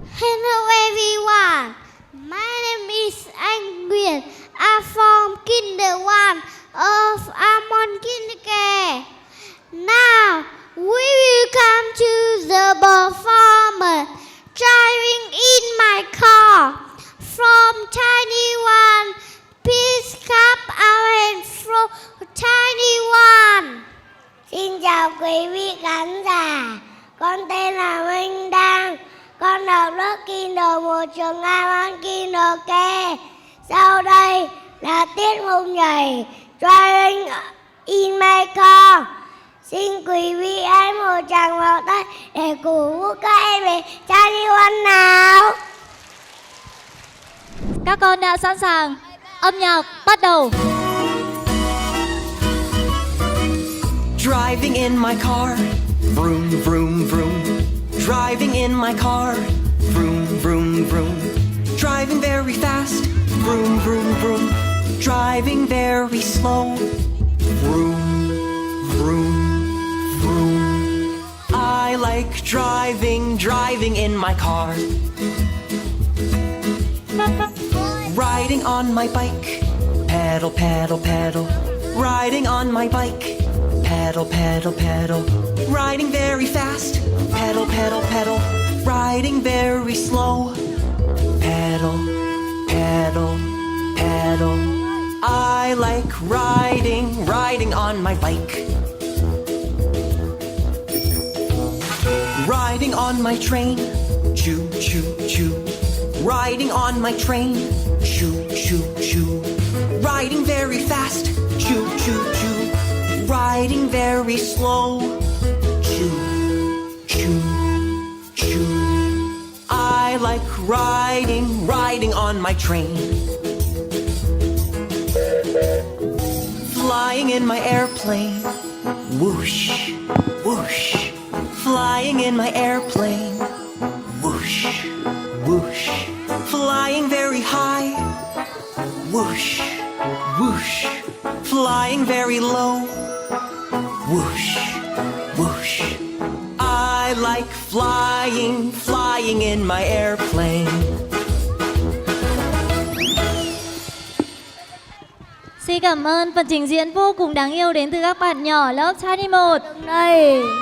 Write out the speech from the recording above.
Hello everyone, my name is Anh. I'm from Kinder 1 of Amon Kindergarten. Now we will come to the performance driving in my car. From Tiny One, please clap our hands for Tiny One. Xin chào quý vị khán giả, con tên là Minh Đăng, con học lớp Kinder 1 trường Amon Kindergarten. Sau đây là tiết mục nhảy Driving in my car. Xin quý vị hãy một tràng vào tay để cổ vũ các em về Tiny One nào. Các con đã sẵn sàng, âm nhạc bắt đầu. Driving in my car, vroom, vroom, vroom. Driving in my car, vroom, vroom, vroom. Driving very fast, vroom, vroom, vroom. Driving very slow, vroom, vroom, vroom. I like driving in my car. Riding on my bike, pedal, pedal, pedal. Riding on my bike, pedal, pedal, pedal. Riding very fast, pedal, pedal, pedal. Riding very slow, pedal, pedal, pedal. I like riding on my bike. Riding on my train, choo, choo, choo. Riding on my train, choo, choo, choo. Riding very fast, choo, choo, choo. Riding very slow, choo, choo, choo. I like riding on my train. Flying in my airplane, whoosh, whoosh. Flying in my airplane, whoosh, whoosh. Flying very high, whoosh, whoosh. Flying very low, whoosh, whoosh. I like flying in my airplane. Xin cảm ơn phần trình diễn vô cùng đáng yêu đến từ các bạn nhỏ lớp Tiny 1.